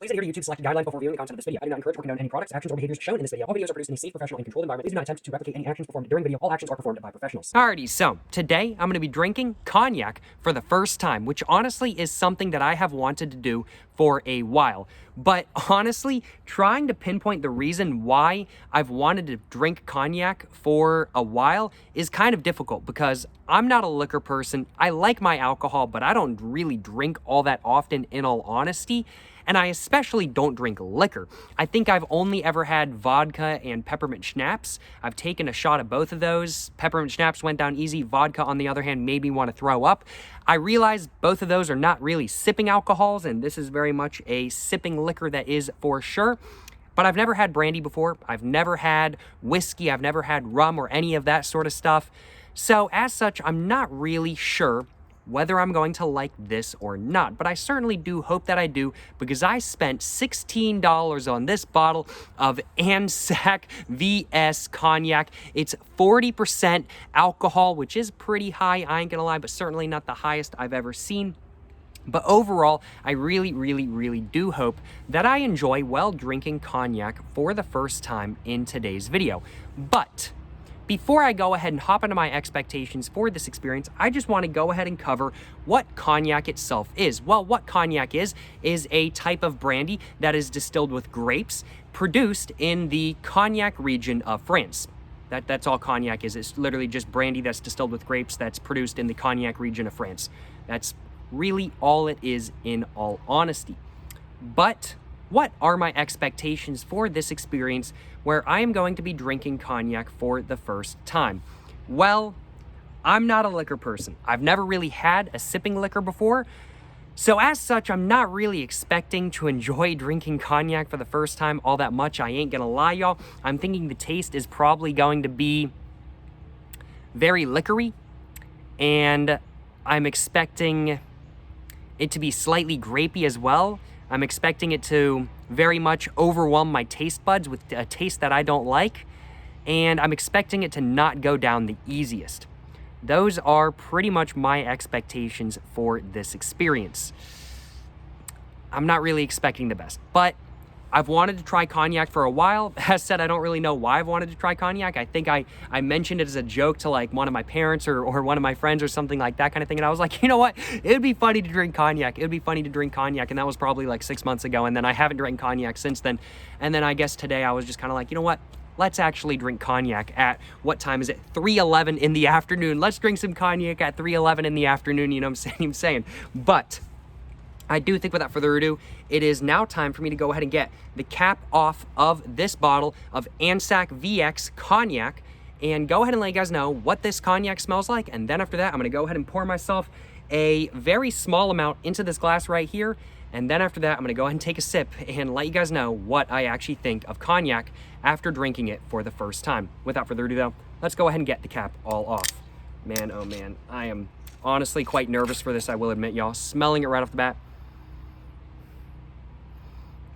Please adhere to YouTube selected guidelines before viewing the content of this video. I do not encourage or condone any products, actions, or behaviors shown in this video. All videos are produced in a safe, professional, and controlled environment. Please do not attempt to replicate any actions performed during the video. All actions are performed by professionals. Alrighty, so today I'm going to be drinking cognac for the first time, which honestly is something that I have wanted to do for a while. But honestly, trying to pinpoint the reason why I've wanted to drink cognac for a while is kind of difficult because I'm not a liquor person. I like my alcohol, but I don't really drink all that often, in all honesty. And I especially don't drink liquor. I think I've only ever had vodka and peppermint schnapps. I've taken a shot of both of those. Peppermint schnapps went down easy. Vodka, on the other hand, made me want to throw up. I realize both of those are not really sipping alcohols, and this is very much a sipping liquor, that is for sure. But I've never had brandy before. I've never had whiskey. I've never had rum or any of that sort of stuff. So as such, I'm not really sure whether I'm going to like this or not, but I certainly do hope that I do, because I spent $16 on this bottle of Anzac VS Cognac. It's 40% alcohol, which is pretty high, I ain't gonna lie, but certainly not the highest I've ever seen. But overall, I really do hope that I enjoy while drinking cognac for the first time in today's video. But before I go ahead and hop into my expectations for this experience, I just want to go ahead and cover what cognac itself is. Well, what cognac is a type of brandy that is distilled with grapes, produced in the Cognac region of France. That's all cognac is. It's literally just brandy that's distilled with grapes that's produced in the Cognac region of France. That's really all it is, in all honesty. But what are my expectations for this experience where I am going to be drinking cognac for the first time? Well, I'm not a liquor person. I've never really had a sipping liquor before. So as such, I'm not really expecting to enjoy drinking cognac for the first time all that much. I ain't gonna lie, y'all. I'm thinking the taste is probably going to be very liquory, and I'm expecting it to be slightly grapey as well. I'm expecting it to very much overwhelm my taste buds with a taste that I don't like, and I'm expecting it to not go down the easiest. Those are pretty much my expectations for this experience. I'm not really expecting the best, but I've wanted to try cognac for a while. As said, I don't really know why I've wanted to try cognac. I think I mentioned it as a joke to like one of my parents or one of my friends or something like that kind of thing. And I was like, you know what? It would be funny to drink cognac. It would be funny to drink cognac. And that was probably like 6 months ago. And then I haven't drank cognac since then. And then I guess today I was just kind of like, you know what? Let's actually drink cognac at, what time is it? 3:11 in the afternoon. Let's drink some cognac at 3:11 in the afternoon. You know what I'm saying? But I do think, without further ado, it is now time for me to go ahead and get the cap off of this bottle of Anzac VX Cognac and go ahead and let you guys know what this cognac smells like. And then after that, I'm going to go ahead and pour myself a very small amount into this glass right here. And then after that, I'm going to go ahead and take a sip and let you guys know what I actually think of cognac after drinking it for the first time. Without further ado, though, let's go ahead and get the cap all off. Man, oh man, I am honestly quite nervous for this, I will admit, y'all. Smelling it right off the bat.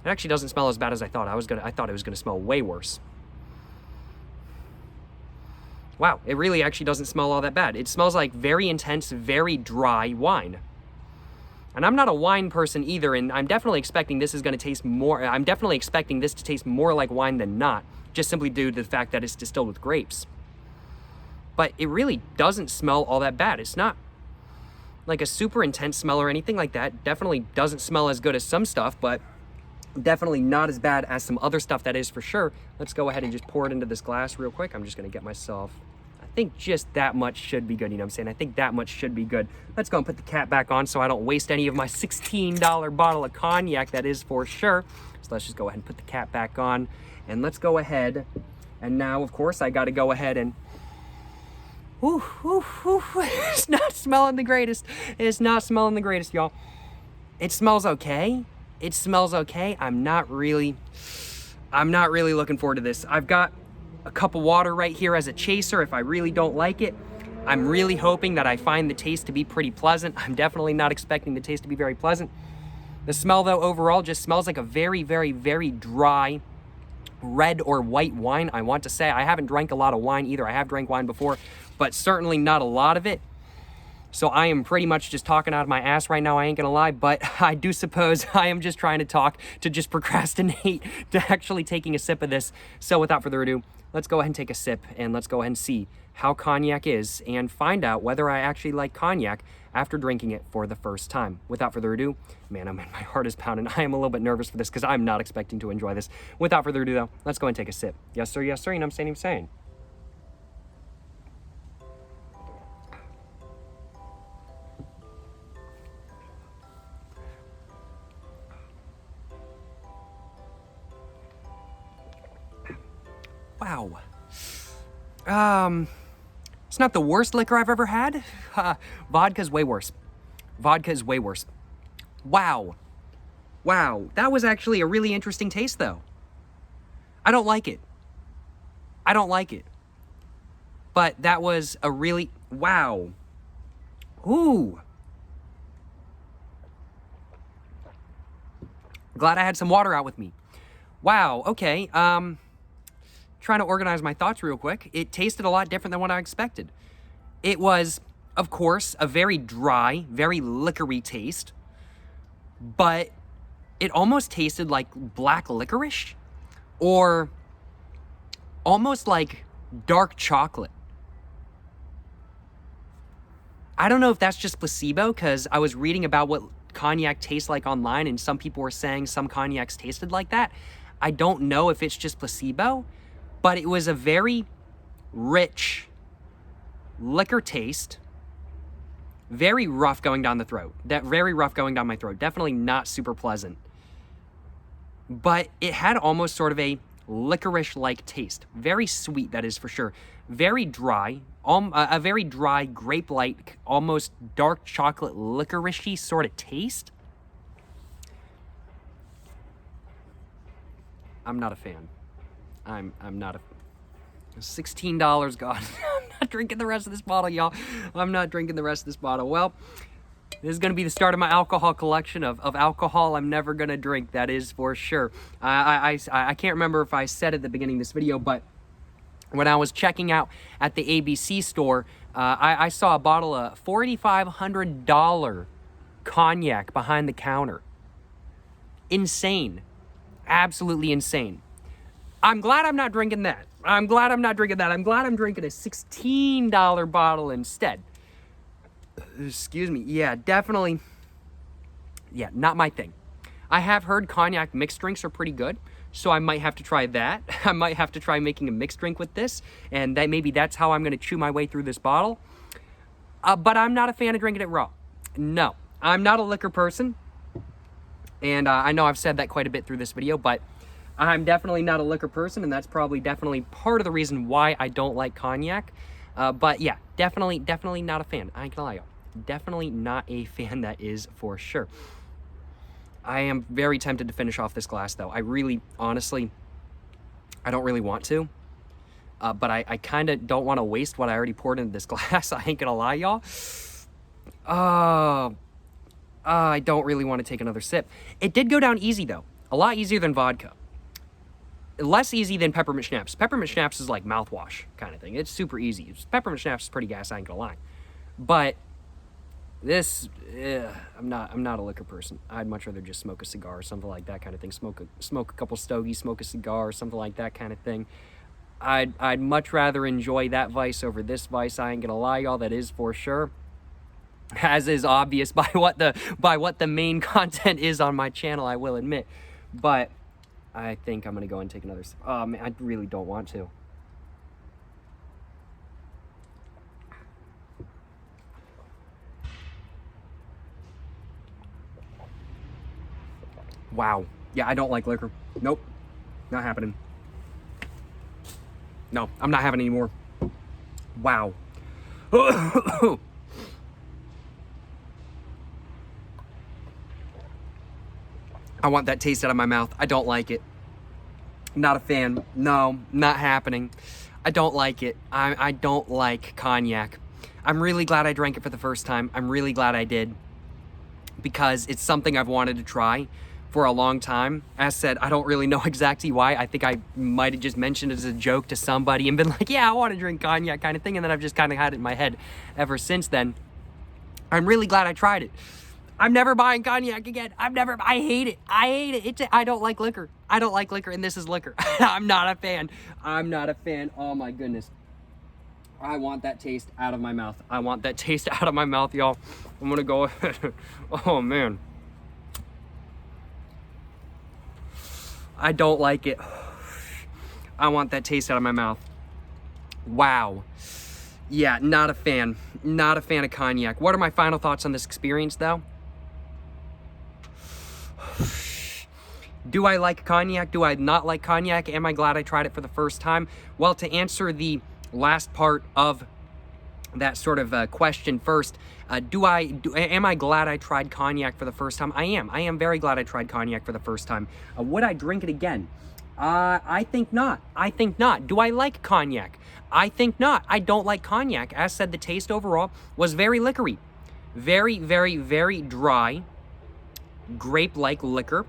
It actually doesn't smell as bad as I thought. I thought it was gonna smell way worse. Wow, it really actually doesn't smell all that bad. It smells like very intense, very dry wine. And I'm not a wine person either, and I'm definitely expecting this is gonna taste more, I'm definitely expecting this to taste more like wine than not, just simply due to the fact that it's distilled with grapes. But it really doesn't smell all that bad. It's not like a super intense smell or anything like that. Definitely doesn't smell as good as some stuff, but definitely not as bad as some other stuff, that is for sure. Let's go ahead and just pour it into this glass real quick. I'm just gonna get myself, I think just that much should be good, you know what I'm saying? I think that much should be good. Let's go and put the cap back on so I don't waste any of my $16 bottle of cognac, that is for sure. So let's just go ahead and put the cap back on, and let's go ahead. And now, of course, I gotta go ahead and it's not smelling the greatest. It's not smelling the greatest, y'all. It smells okay. It smells okay. I'm not really looking forward to this. I've got a cup of water right here as a chaser if I really don't like it. I'm really hoping that I find the taste to be pretty pleasant. I'm definitely not expecting the taste to be very pleasant. The smell, though, overall just smells like a very dry red or white wine, I want to say. I haven't drank a lot of wine either. I have drank wine before, but certainly not a lot of it. So I am pretty much just talking out of my ass right now, I ain't gonna lie, but I do suppose I am just trying to talk to just procrastinate to actually taking a sip of this. So without further ado, let's go ahead and take a sip and let's go ahead and see how cognac is and find out whether I actually like cognac after drinking it for the first my heart is pounding. I am a little bit nervous for this because I'm not expecting to enjoy this. Without further ado though, let's go and take a sip. Yes sir, you know what I'm saying. Wow. It's not the worst liquor I've ever had. Vodka's way worse. Wow. Wow. That was actually a really interesting taste, though. I don't like it. But that was a really... Wow. Ooh. Glad I had some water out with me. Wow. Okay. Trying to organize my thoughts real quick. It tasted a lot different than what I expected. It was, of course, a very dry, very liquor-y taste, but it almost tasted like black licorice or almost like dark chocolate. I don't know if that's just placebo because I was reading about what cognac tastes like online and some people were saying some cognacs tasted like that. I don't know if it's just placebo, but it was a very rich liquor taste, very rough going down the throat. Very rough going down my throat. Definitely not super pleasant. But it had almost sort of a licorice-like taste. Very sweet, that is for sure. Very dry, a very dry grape-like, almost dark chocolate licorice-y sort of taste. I'm not a fan. I'm not a... $16 gone. I'm not drinking the rest of this bottle, y'all. I'm not drinking the rest of this bottle. Well, this is going to be the start of my alcohol collection of alcohol I'm never going to drink. That is for sure. I can't remember if I said at the beginning of this video, but when I was checking out at the ABC store, I saw a bottle of $4,500 cognac behind the counter. Insane. Absolutely insane. I'm glad I'm not drinking that. I'm glad I'm drinking a $16 bottle instead. Excuse me. Yeah, definitely. Yeah, not my thing. I have heard cognac mixed drinks are pretty good, so I might have to try that. I might have to try making a mixed drink with this, and maybe that's how I'm going to chew my way through this bottle. But I'm not a fan of drinking it raw. No, I'm not a liquor person, and I know I've said that quite a bit through this video, but I'm definitely not a liquor person, and that's probably definitely part of the reason why I don't like cognac. But yeah, definitely not a fan. I ain't gonna lie, y'all. Definitely not a fan, that is for sure. I am very tempted to finish off this glass, though. I really, honestly, I don't really want to. But I kind of don't want to waste what I already poured into this glass. I ain't gonna lie, y'all. I don't really want to take another sip. It did go down easy, though. A lot easier than vodka. Less easy than peppermint schnapps. Peppermint schnapps is like mouthwash kind of thing. It's super easy. Peppermint schnapps is pretty gas, I ain't gonna lie. But this, I'm not a liquor person. I'd much rather just smoke a cigar or something like that kind of thing. Smoke a couple stogies, smoke a cigar or something like that kind of thing. I'd much rather enjoy that vice over this vice. I ain't gonna lie, y'all. That is for sure. As is obvious by what the main content is on my channel, I will admit. But I think I'm gonna go and take another sip. Oh man, I really don't want to. Wow. Yeah, I don't like liquor. Nope. Not happening. No, I'm not having any more. Wow. I want that taste out of my mouth. I don't like it. Not a fan. No, not happening. I don't like it. I don't like cognac. I'm really glad I drank it for the first time. I'm really glad I did, because it's something I've wanted to try for a long time. As said, I don't really know exactly why. I think I might have just mentioned it as a joke to somebody and been like, yeah, I want to drink cognac kind of thing. And then I've just kind of had it in my head ever since then. I'm really glad I tried it. I'm never buying cognac again. I hate it. I hate it. I don't like liquor. I don't like liquor, and this is liquor. I'm not a fan. I'm not a fan. Oh my goodness. I want that taste out of my mouth. I want that taste out of my mouth, y'all. I'm gonna go ahead. Oh man. I don't like it. I want that taste out of my mouth. Wow. Yeah, not a fan. Not a fan of cognac. What are my final thoughts on this experience, though? Do I like cognac? Do I not like cognac? Am I glad I tried it for the first time? Well, to answer the last part of that sort of question first, am I glad I tried cognac for the first time? I am. I am very glad I tried cognac for the first time. Would I drink it again? I think not. I think not. Do I like cognac? I think not. I don't like cognac. As said, the taste overall was very liquory. Very, very, very dry, grape-like liquor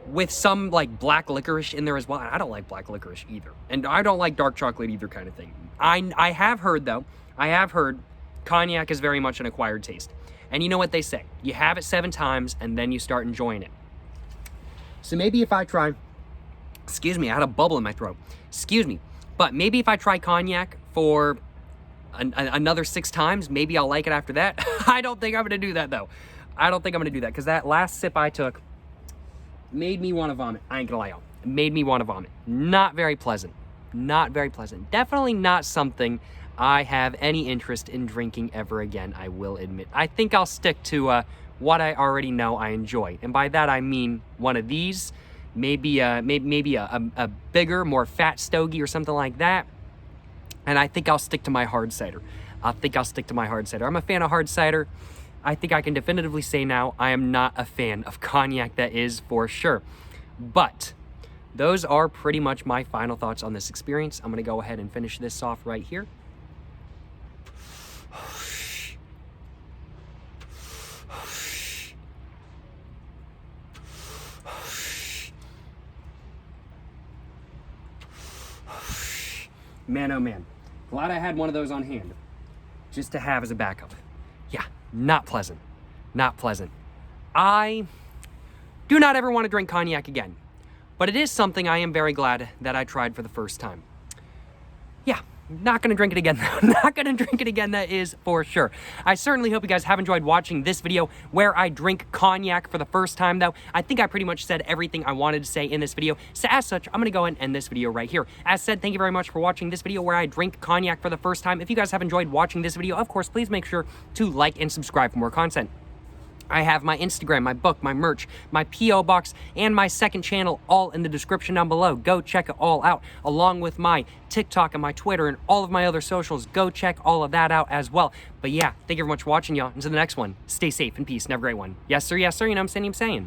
with some like black licorice in there as well. I don't like black licorice either. And I don't like dark chocolate either, kind of thing. I have heard, though, cognac is very much an acquired taste. And you know what they say? You have it 7 times and then you start enjoying it. So maybe if I try, excuse me, I had a bubble in my throat. Excuse me. But maybe if I try cognac for another 6 times, maybe I'll like it after that. I don't think I'm going to do that, though. I don't think I'm going to do that because that last sip I took made me want to vomit. I ain't going to lie, y'all. It made me want to vomit. Not very pleasant. Not very pleasant. Definitely not something I have any interest in drinking ever again, I will admit. I think I'll stick to what I already know I enjoy. And by that I mean one of these, maybe a bigger, more fat stogie or something like that. And I think I'll stick to my hard cider. I'm a fan of hard cider. I think I can definitively say now I am not a fan of cognac, that is for sure. But those are pretty much my final thoughts on this experience. I'm going to go ahead and finish this off right here. Man, oh man. Glad I had one of those on hand just to have as a backup. Yeah, not pleasant. Not pleasant. I do not ever want to drink cognac again, but it is something I am very glad that I tried for the first time. Yeah, not going to drink it again, though. Not going to drink it again, that is for sure. I certainly hope you guys have enjoyed watching this video where I drink cognac for the first time, though. I think I pretty much said everything I wanted to say in this video. So as such, I'm going to go ahead and end this video right here. As said, thank you very much for watching this video where I drink cognac for the first time. If you guys have enjoyed watching this video, of course, please make sure to like and subscribe for more content. I have my Instagram, my book, my merch, my P.O. box, and my second channel all in the description down below. Go check it all out, along with my TikTok and my Twitter and all of my other socials. Go check all of that out as well. But yeah, thank you very much for watching, y'all. Until the next one, stay safe and peace and have a great one. Yes, sir, you know what I'm saying?